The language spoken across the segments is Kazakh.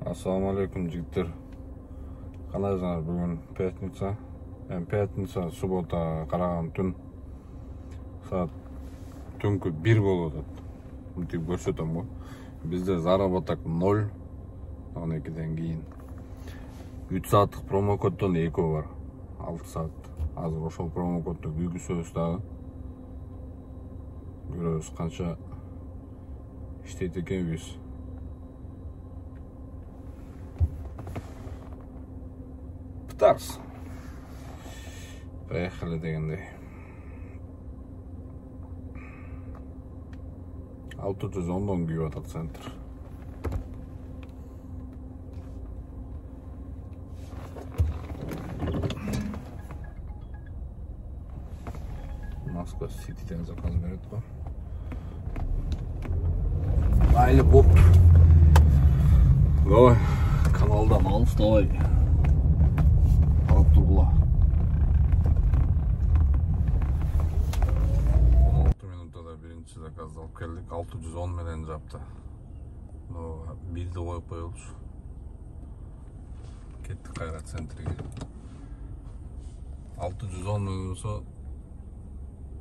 Assalamu alaikum жигиттер. Қалайсыңар? Бүгін пятница. Пятница, суббота қараған түн. Саат түнгі 1 болуп атат. Мынтип көрсөтөм го. Бизде заработок 0. 12ден кийин. 3 сааттык промокоддон 2 бар. 6 саат. Азыр ошол промокодду күйгүзөбүз дагы. Көрөбүз канча иштейт экенбиз. Пытарс. Поехали дегендей. 610 күйүп атат центр. Москва Ситиден заказ берет го. Айли болуптур. Давай, каналдан алыстабай. Алып тургула. 16 минутада биринчи заказды алып келдик. 610 менен жапты. Но билди коюп коелучу. Кеттик кайра центриге. 610 менен болсо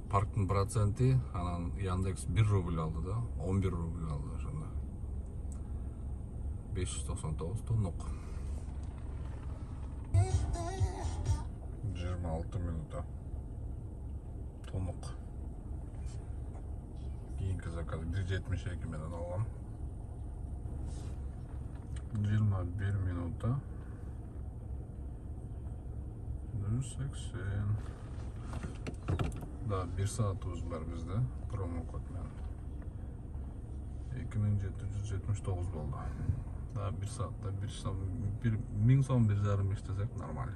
парктын проценти, анан Яндекс 1 рубль алды да, 11 рубль алды ошондо. 599 тоннук. 26 минута. Тоннук. Кийинки заказ 172 менен алгам. 21 минута. 180. Да, 1 saatimiz var bizde. Promo kod menü. 2779 oldu. Daha 1 saatte 1000 son 1,5 istesek normal.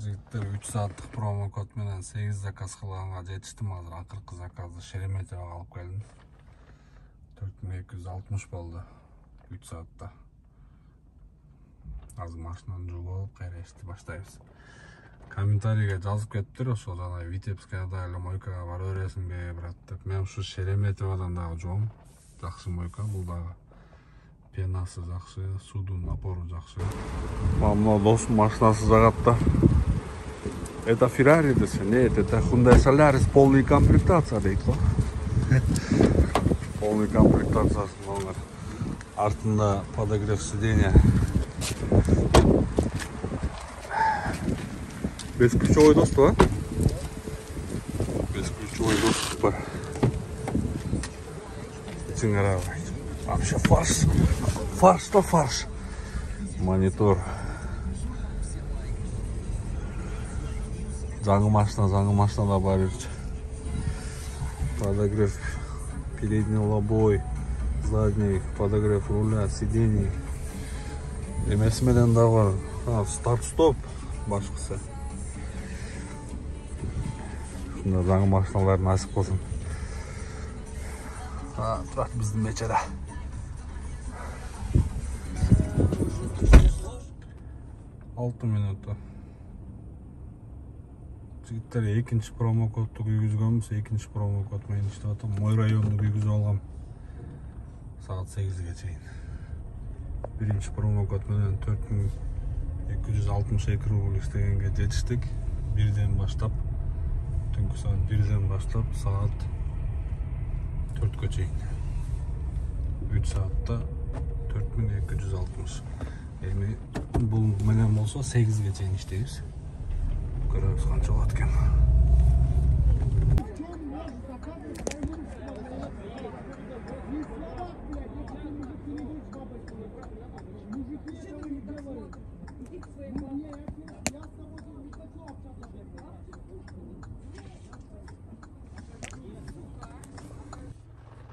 Жигиттер 3 saatlik promo kod менен 8 заказ кылганга жетиштим. Азыр акыркы заказды Шереметьевага алып келдим. 4260 болду 3 saatта. Азыр машинаны жууп алып кайра ишти баштайбыз. Комментарийге жазып кетиптир, ошол жана Витебскаяда эле мойкага бара бересиңби, брат деп. Мен ушу Шереметьевадан дагы жоом. Жакшы мойка, бул дагы пенасы жакшы, судун напору жакшы. Мына досум машинасы жагатта. Это Ferrari десе, нет, это Hyundai Solaris полный комплектация дейт го. Полный комплектация, номер. Артында подогрев сиденья. Бесключевой доступ, а? Бесключевой доступ бар. Чыңгырабай. Вообще фарш. Фарш-то фарш. Монитор. Жаңы машинада бар жүрчү. Подогрев передний лобовой, задний подогрев руля, сидений. Эмеси менен да бар. Старт-стоп башкысы. Ушундай жаңы машиналар насип болсун. Турат биздин мечеде. Алты минута. Жигиттер экинчи промокодду күйгүзгөнбүз, экинчи промокод менен иштеп атам. Мой районду күйгүзүп алгам. Саат 8ге чейин. Биринчи промокод менен 4262 рубль иштегенге жетиштик. 1ден баштап, түнкү саат 1ден баштап саат 4кө чейин. 3 саатта 4260. Эми бул менен болсо 8ге чейин иштейбиз. Көрөбүз канча болот экен.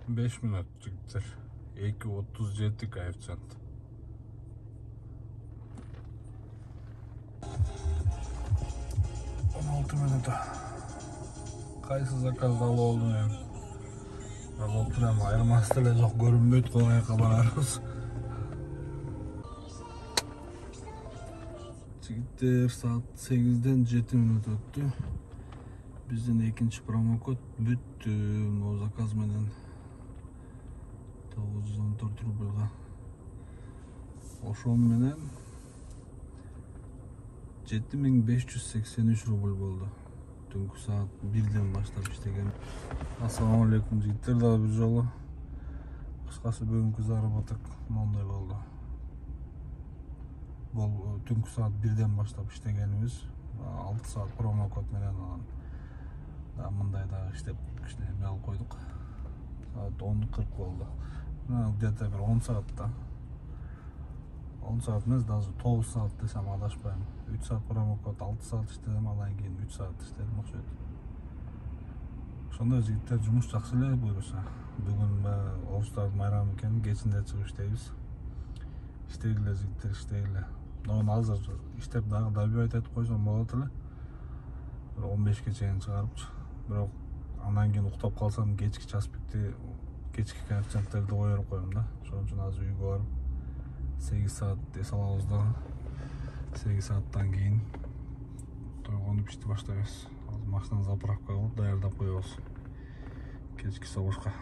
Beş minut жигиттер. 2.37 коэффициент. Минута. Кайсы заказды алып алдым эми. Алып турам, айырмасы деле жок, көрүнбөйт, каяка барабыз. Жигиттер, saat 8'den 7 minut öttü. Bizden ikinci promokod büttü. O zakaz menen 914 rubelga. Oşon menen 7583 rubel boldu. Түнкү saat 1'den başlap иштеген. Assalamu alaikum жигиттер, дагы бир жолу. Кыскасы бүгүнкү заработок моундай болду. Бул түнкү saat 1'den başlap иштегенибиз 6 saat промокод менен анан мындай дагы иштеп кичине эме алып койдук. Saat 10:40 болду. Где-то bir 10 saatта. 10 saat эмес, даже 9 saat десем адашпайм. 3 saat промокод, 6 saat иштедим, андан кийин 3 saat иштедим окшойт. Ошондой жигиттер, жумуш жакшы эле буюрса. Бүгүн орустардын майрамы экен, кечинде чыгып иштейбиз. İşteygilе жигиттер, иштеygиле. Ногун азыр иштеп дагы добивать этип койсом болот эле. 15ге чейин чыгарыпчы. Бирок андан кийин уктап калсам кечки часпикти, кечки коэффициенттерди коюп коем да. Ошон үчүн азыр үйгө барып 8 saat эс алабыз да. 8 saattан кийин тойгонуп ишти баштайбыз. Азыр машинаны заправкага кылып даярдап коебуз. Кечки согушка.